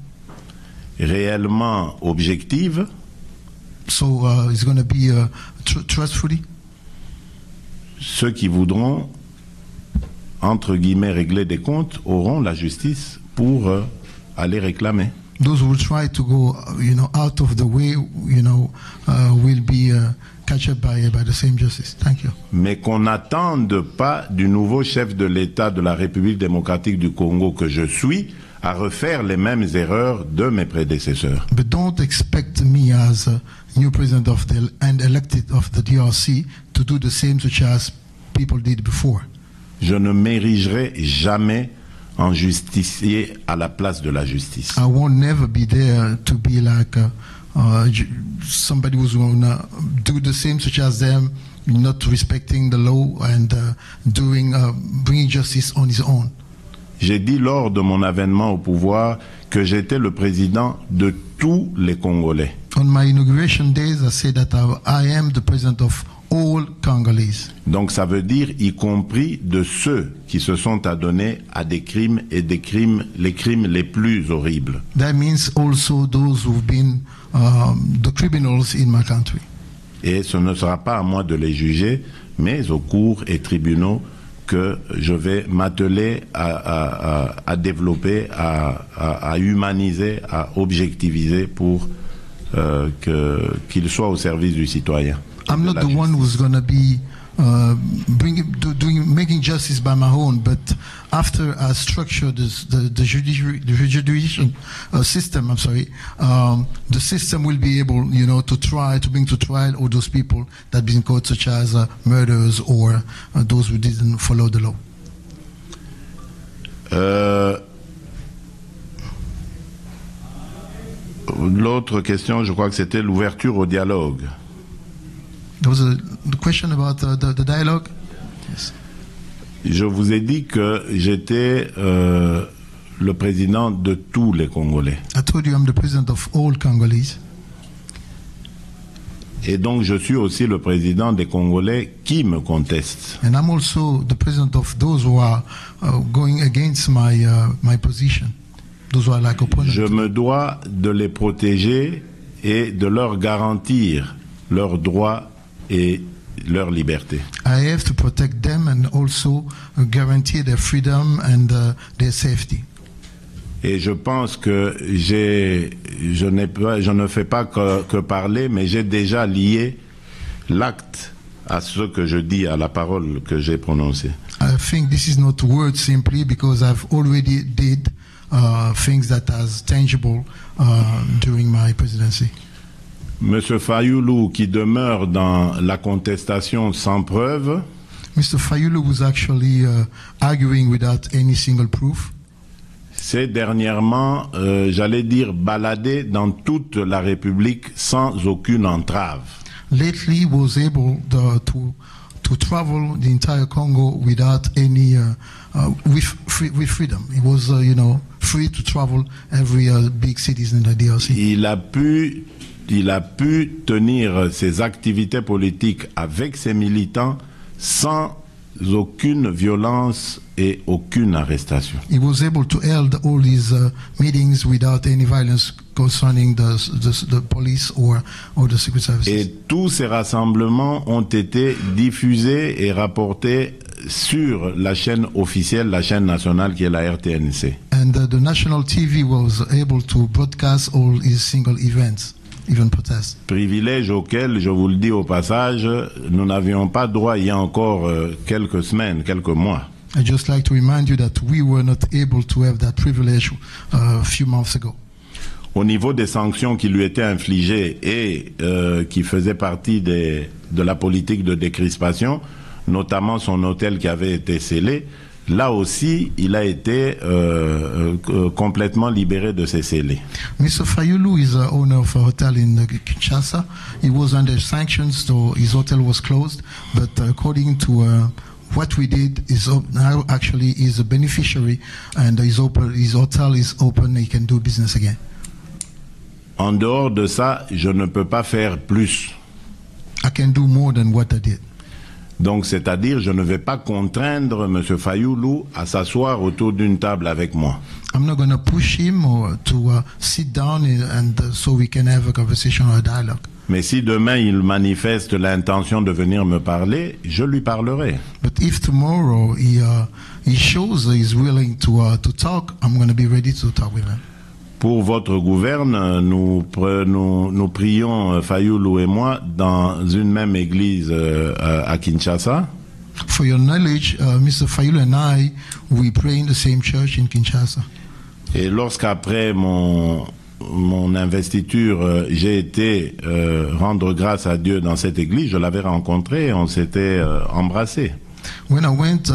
réellement objective, So it's going to be trustworthy. ceux qui voudront, entre guillemets, régler des comptes auront la justice pour aller réclamer. Those who will try to go, out of the way, will be catch up by the same justice. Thank you. Mais qu'on n'attende pas du nouveau chef de l'État de la République démocratique du Congo que je suis à refaire les mêmes erreurs de mes prédécesseurs. But don't expect me as a new president and elected of the DRC to do the same such as people did before. Je ne m'érigerai jamais en justicier à la place de la justice. I won't never be there to be like somebody who's going to do the same such as them, not respecting the law and bringing justice on his own. J'ai dit lors de mon avènement au pouvoir que j'étais le président de tous les Congolais. On my inauguration days, I said that I am the president of all Congolese. Donc ça veut dire y compris de ceux qui se sont adonnés à des crimes et les crimes les plus horribles. That means also those who've been the criminals in my country. Et ce ne sera pas à moi de les juger, mais aux cours et tribunaux que je vais m'atteler à développer, à humaniser, à objectiviser pour qu'il soit au service du citoyen. I'm not the one who's going to be making justice by my own, but after I structure the judicial system, the system will be able, to bring to trial all those people that have been caught, such as murderers or those who didn't follow the law. L'autre question, je crois que c'était l'ouverture au dialogue. There was the question about the dialogue. Yes. Je vous ai dit que j'étais le président de tous les Congolais. I told you I'm the president of all Congolese. Et donc je suis aussi le président des Congolais qui me contestent. And I'm also the president of those who are going against my position. Those who are like opponents. Je me dois de les protéger et de leur garantir leurs droits et leur liberté. I have to protect them and also guarantee their freedom and their safety. Et je pense que je ne fais pas que parler, mais j'ai déjà lié l'acte à ce que je dis, à la parole que j'ai prononcée. I think this is not word simply because I've already did things that are tangible during my presidency. Monsieur Fayulu, qui demeure dans la contestation sans preuve, Mr. Fayulu was actually arguing without any single proof. s'est dernièrement, j'allais dire, baladé dans toute la République sans aucune entrave. Lately was able to to travel the entire Congo without any with freedom. It was free to travel every big cities in the DRC. Il a pu tenir ses activités politiques avec ses militants sans aucune violence et aucune arrestation. He was able to hold all these meetings without any violence concerning the police or the secret services. Et tous ces rassemblements ont été diffusés et rapportés sur la chaîne officielle, la chaîne nationale qui est la RTNC. And the national TV was able to broadcast all his single events. Even protest. Privilège auquel, je vous le dis au passage, nous n'avions pas droit il y a encore quelques semaines, quelques mois. I'd just like to remind you that we were not able to have that privilege a few months ago. Au niveau des sanctions qui lui étaient infligées et qui faisaient partie de la politique de décrispation, notamment son hôtel qui avait été scellé, là aussi, il a été complètement libéré de ses scellés. Mr. Fayulu is the owner of a hotel in Kinshasa. He was under sanctions, so his hotel was closed. But according to what we did, now actually is a beneficiary, and his hotel is open. He can do business again. En dehors de ça, je ne peux pas faire plus. I can do more than what I did. Donc, c'est-à-dire, je ne vais pas contraindre M. Fayulu à s'asseoir autour d'une table avec moi. I'm not going to push him or to sit down and so we can have a conversation or a dialogue. Mais si demain il manifeste l'intention de venir me parler, je lui parlerai. But if tomorrow he shows he's willing to talk, I'm going to be ready to talk with him. Pour votre gouverne, nous prions, Fayulu et moi, dans une même église à Kinshasa. For your knowledge, Mr. Fayulu and I, we pray in the same church in Kinshasa. Et lorsqu'après mon investiture, j'ai été rendre grâce à Dieu dans cette église, je l'avais rencontré et on s'était embrassés. When I went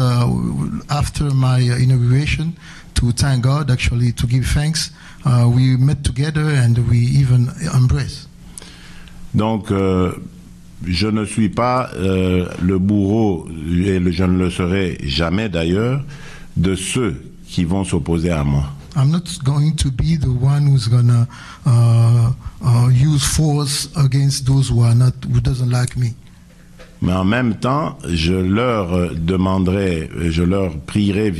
after my inauguration to thank God, actually to give thanks, we met together and we even embraced. Donc, je ne suis pas le bourreau, et je ne le serai jamais d'ailleurs, de ceux qui vont s'opposer à moi. I'm not going to be the one who's gonna use force against those who doesn't like me. Mais en même temps, je leur prierai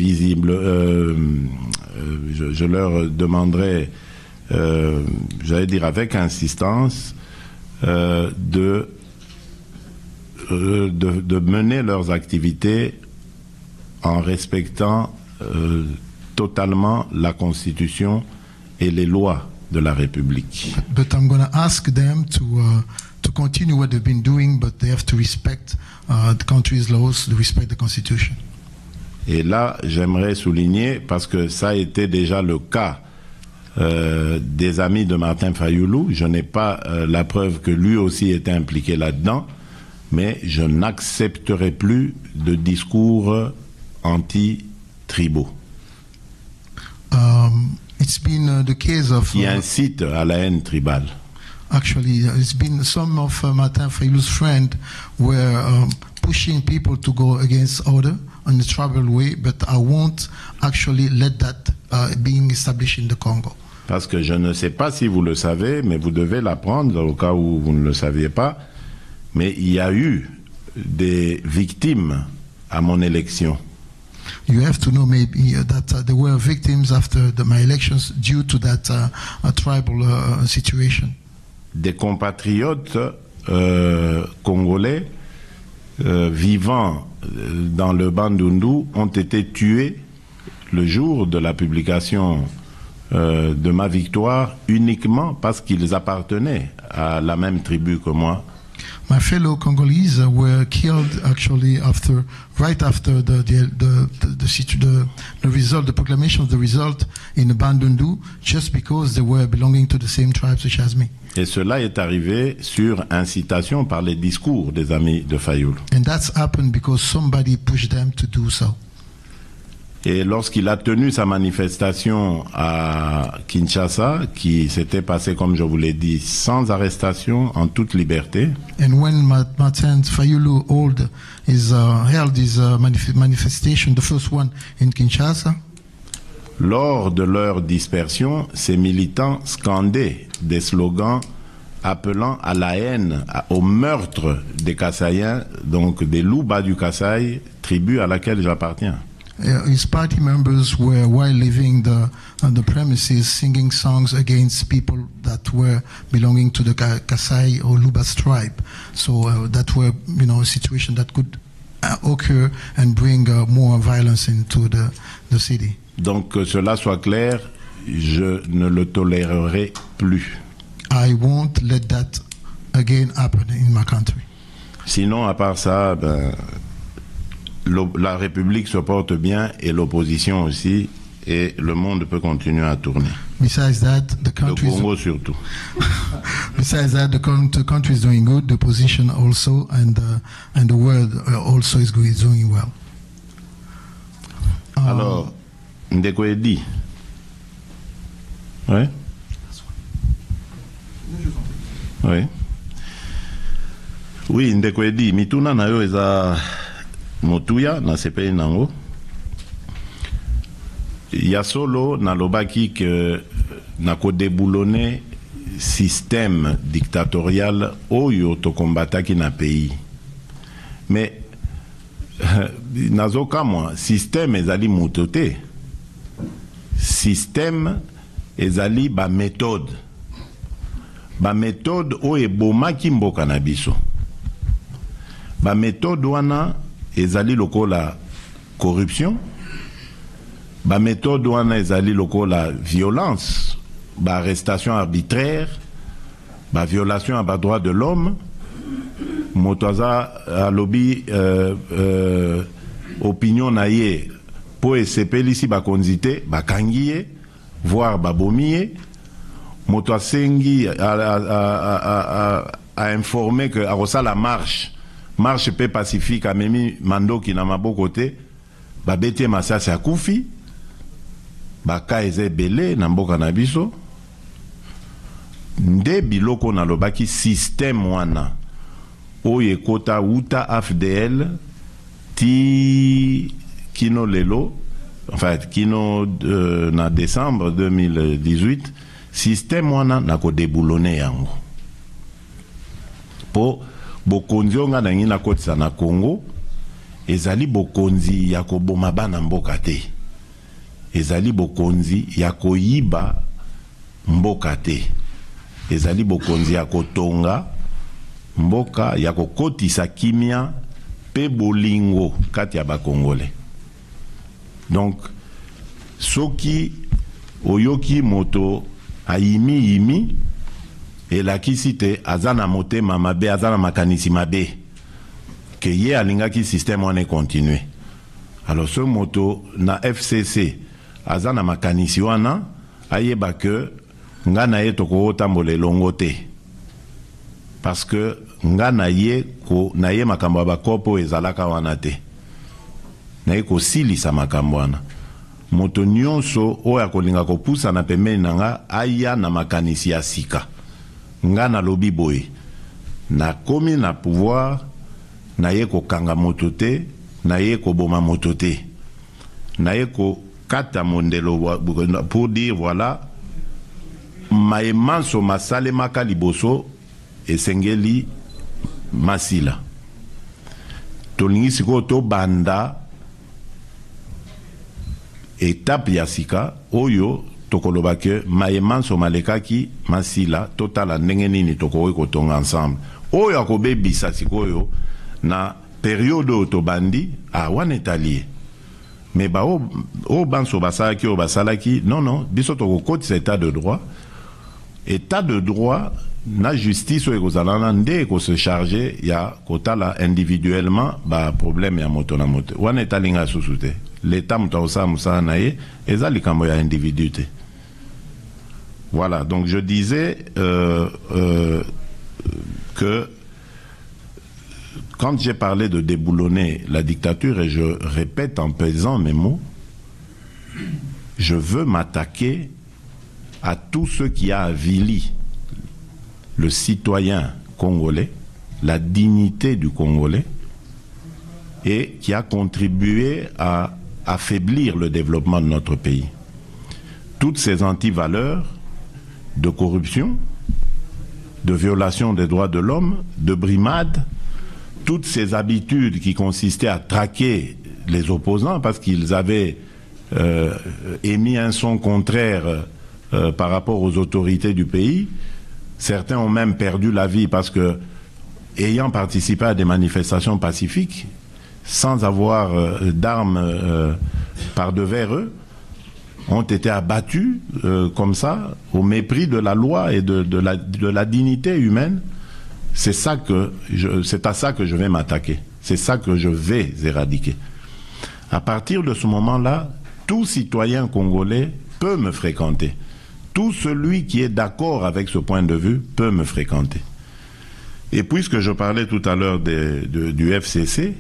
je leur demanderai, j'allais dire avec insistance, de mener leurs activités en respectant totalement la Constitution et les lois de la République. But I'm going to ask them to continue what they've been doing, but they have to respect the country's laws, to respect the Constitution. Et là, j'aimerais souligner, parce que ça a été déjà le cas des amis de Martin Fayulu, je n'ai pas la preuve que lui aussi était impliqué là-dedans, mais je n'accepterai plus de discours anti-tribaux. It's been the case of qui incite à la haine tribale. Actually, it's been some of Martin Fayulu's friends were pushing people to go against order in a tribal way, but I won't actually let that being established in the Congo. Parce que je ne sais pas si vous le savez, mais vous devez l'apprendre au cas où vous ne le saviez pas, mais il y a eu des victimes à mon élection. You have to know maybe that there were victims after my elections due to that tribal situation. Des compatriotes congolais vivant dans le Bandundu ont été tués le jour de la publication de ma victoire uniquement parce qu'ils appartenaient à la même tribu que moi. My fellow Congolese were killed actually right after the result, the proclamation of the result in Bandundu, just because they were belonging to the same tribe such as me. Et cela est arrivé sur incitation par les discours des amis de Fayulu. And that's happened because somebody pushed them to do so. Et lorsqu'il a tenu sa manifestation à Kinshasa, qui s'était passée, comme je vous l'ai dit, sans arrestation, en toute liberté. And when Martin Fayulu held his manifestation, the first one in Kinshasa, lors de leur dispersion, ces militants scandaient des slogans appelant à la haine, au meurtre des Kassaïens, donc des Luba du Kasaï, tribu à laquelle j'appartiens. His party members were, while leaving the premises, singing songs against people that were belonging to the Kasai or Luba tribe. So that were, a situation that could occur and bring more violence into the city. Donc que cela soit clair, je ne le tolérerai plus. I won't let that again happen in my country. Sinon, à part ça, la République se porte bien et l'opposition aussi, et le monde peut continuer à tourner. Besides that, the country le Congo surtout. Besides that, the country is doing good, the opposition also, and the world also is doing well. Alors, Ndekwedi. Oui. Oui. Oui, Ndekwedi, mituna na yo eza motuya na CPI nango. Ya solo na lobaki que na ko déboulonner système dictatorial oyo to combataki na pays. Mais nazoka moi système ezali mutote. Système ezali ba méthode. Ba méthode o ebomaki mboka na biso. Ba méthode wana ezali lokola corruption. Ba méthode wana ezali lokola violence, ba arrestation arbitraire, ba violation à ba droit de l'homme. Motoza alobi opinion na ye po esepeli si ba konzite ba kangiye voire ba bomiye. Moto asengi a informé que a la marche paix pacifique a memi mandoki na maboko te ba bete masasi akufi ba ka eze belé na mboka na biso nde biloko na lobaki système wana oye kota uta AFDL ti kino lelo en fait kino na décembre 2018 système wana na ko déboulonner yango po bokonzi onga na ngina kotisa na Congo ezali bokonzi ya koboma bana mboka te ezali bokonzi ya koyiba mboka te ezali bokonzi ya kotonga mboka ya kokotisa kimia pe bolingo kati ya bakongole. Donc soki oyoki moto ayimi elakisi te azana motema mabe azana makanisi mabe ke ye alingaki système wana continue. Alors ce moto na FCC azana makanisi wana ayeba ke nga na ye toko otambola elongo te parce que nga na ye makambo ya bakopo ezalaka wana te na ye kosilisa makambo wana. Moto nyonso oyo akolinga kopusa na pembeni na nga aya na makanisi ya sika nga na lobi boye na komi na pouvoir na ye kokanga moto te na ye koboma moto te na ye kokata mondelo pour dire voilà maemanso masalemaka liboso esengeli masila tolingi sikoyo tobanda étape ya sika oyo tokoloba ke maemanso malekaki masila totala ndenge nini tokoki kotonga ensemble oyo akobebisa sikoyo na période oyo tobandi wana etali mais o banso basalaki oyo basalaki non biso tokokotisa état de droit na justice oyo ekozala nde ekose charge ya kotala individuellement ba problème ya moto na moto wana etalinga susu te l'état muta osala mosala na ye eza likambo ya individu te. Voilà, donc je disais que quand j'ai parlé de déboulonner la dictature, et je répète en pesant mes mots, je veux m'attaquer à tout ce qui a avili le citoyen congolais, la dignité du Congolais, et qui a contribué à affaiblir le développement de notre pays. Toutes ces antivaleurs de corruption, de violation des droits de l'homme, de brimade, toutes ces habitudes qui consistaient à traquer les opposants parce qu'ils avaient émis un son contraire par rapport aux autorités du pays. Certains ont même perdu la vie parce que, ayant participé à des manifestations pacifiques, sans avoir d'armes par devers eux, ont été abattus comme ça, au mépris de la loi et de la dignité humaine. C'est à ça que je vais m'attaquer. C'est ça que je vais éradiquer. À partir de ce moment-là, tout citoyen congolais peut me fréquenter. Tout celui qui est d'accord avec ce point de vue peut me fréquenter. Et puisque je parlais tout à l'heure du FCC,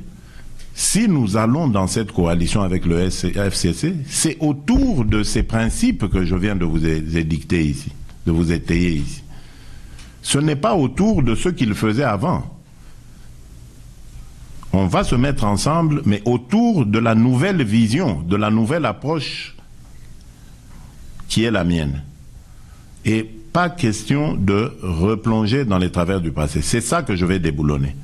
si nous allons dans cette coalition avec le FCC, c'est autour de ces principes que je viens de vous édicter ici, de vous étayer ici. Ce n'est pas autour de ce qu'il faisait avant. On va se mettre ensemble, mais autour de la nouvelle vision, de la nouvelle approche qui est la mienne. Et pas question de replonger dans les travers du passé. C'est ça que je vais déboulonner.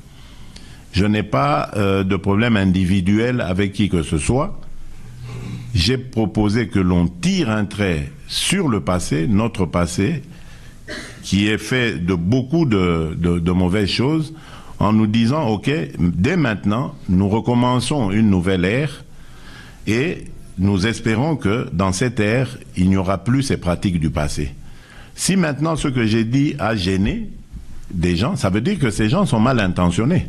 Je n'ai pas de problème individuel avec qui que ce soit. J'ai proposé que l'on tire un trait sur le passé, notre passé, qui est fait de beaucoup de mauvaises choses, en nous disant, OK, dès maintenant, nous recommençons une nouvelle ère et nous espérons que dans cette ère, il n'y aura plus ces pratiques du passé. Si maintenant ce que j'ai dit a gêné des gens, ça veut dire que ces gens sont mal intentionnés.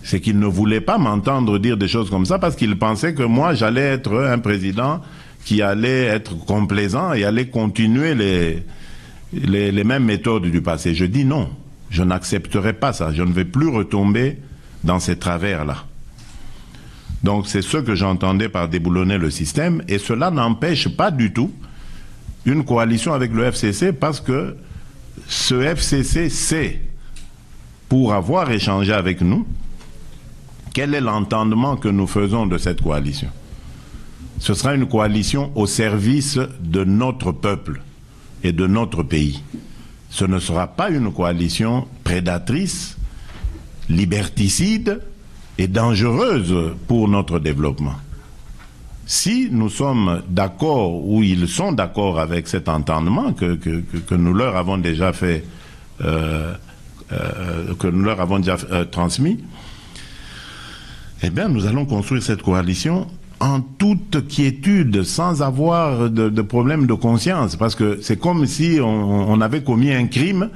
C'est qu'ils ne voulaient pas m'entendre dire des choses comme ça parce qu'ils pensaient que moi, j'allais être un président qui allait être complaisant et allait continuer les mêmes méthodes du passé. Je dis non, je n'accepterai pas ça. Je ne vais plus retomber dans ces travers-là. Donc c'est ce que j'entendais par déboulonner le système, et cela n'empêche pas du tout une coalition avec le FCC parce que ce FCC sait, pour avoir échangé avec nous, quel est l'entendement que nous faisons de cette coalition. Ce sera une coalition au service de notre peuple et de notre pays. Ce ne sera pas une coalition prédatrice, liberticide et dangereuse pour notre développement. Si nous sommes d'accord, ou ils sont d'accord avec cet entendement que nous leur avons déjà fait, que nous leur avons déjà transmis, eh bien nous allons construire cette coalition en toute quiétude, sans avoir de problème de conscience, parce que c'est comme si on avait commis un crime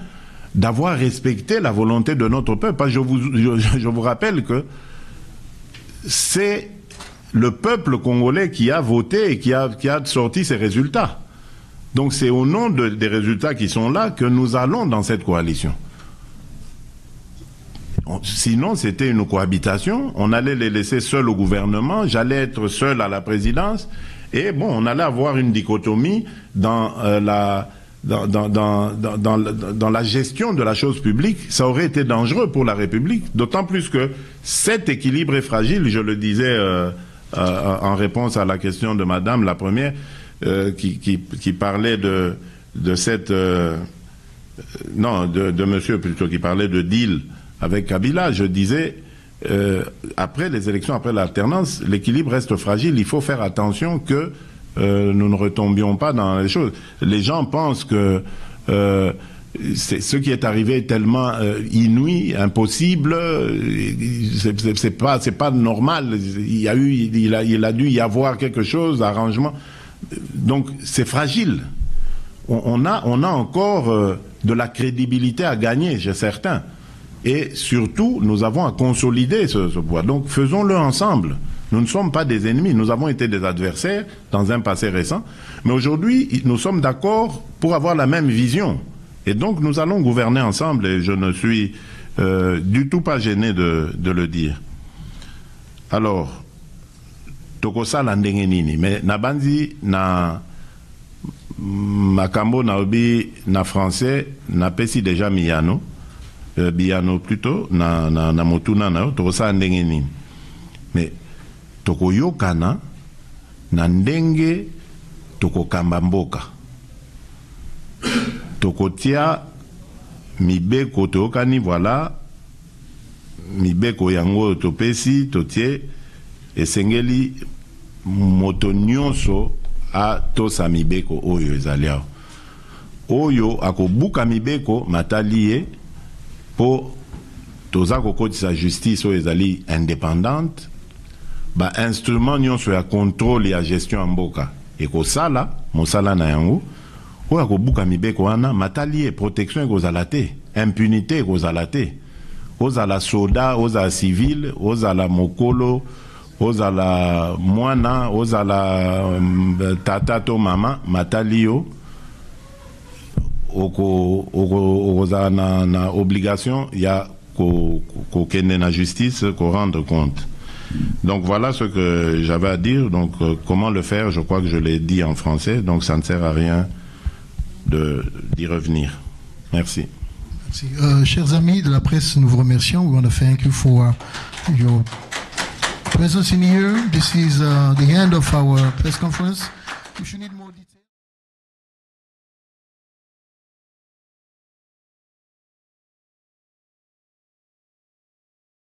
d'avoir respecté la volonté de notre peuple. Parce que je vous rappelle que c'est le peuple congolais qui a voté et qui a sorti ces résultats. Donc c'est au nom des résultats qui sont là que nous allons dans cette coalition. Sinon, c'était une cohabitation. On allait les laisser seuls au gouvernement. J'allais être seul à la présidence. Et bon, on allait avoir une dichotomie dans la gestion de la chose publique. Ça aurait été dangereux pour la République. D'autant plus que cet équilibre est fragile. Je le disais en réponse à la question de Madame, la première, qui parlait de monsieur plutôt, qui parlait de deal avec Kabila. Je disais, après les élections, après l'alternance, l'équilibre reste fragile. Il faut faire attention que nous ne retombions pas dans les choses. Les gens pensent que ce qui est arrivé est tellement inouï, impossible, c'est pas normal. Il a dû y avoir quelque chose, arrangement. Donc c'est fragile. On a encore de la crédibilité à gagner chez certains. Et surtout, nous avons à consolider ce pouvoir. Donc faisons-le ensemble. Nous ne sommes pas des ennemis, nous avons été des adversaires dans un passé récent. Mais aujourd'hui, nous sommes d'accord pour avoir la même vision. Et donc nous allons gouverner ensemble, et je ne suis du tout pas gêné de le dire. Alors, tokosala ndenge nini. Mais nabandi na makambo na obi na français na pesi déjà miyano biyano plutôt na motuna na tokosala ndenge nini. Mais tokoyokana na ndenge tokokamba mboka. Tokotia mibeko toyokani voilà mibeko yango topesi totie esengeli moto nyonso a tosa mibeko oyo ezali awa. Oyo akobuka mibeko matali ye po toza kokotisa justice oyo ezali indépendante ba instrument nyonso ya contrôle ya gestion ya mboka ekosala mosala na yango. Oyo akobuka mibeko wana matali ye protection ekozala te, impunité ekozala te. Ozala soda, ozala civil, ozala mokolo, ozala mwana, ozala tata to mama, matali yo ozala na obligation ya ko kende na justice, ko rendre compte. Donc voilà ce que j'avais à dire. Donc comment le faire, je crois que je l'ai dit en français, donc ça ne sert à rien d'y revenir. Merci. Chers amis de la presse, nous vous remercions. We want to thank you for your presence in here. This is the end of our press conference. If you need more details.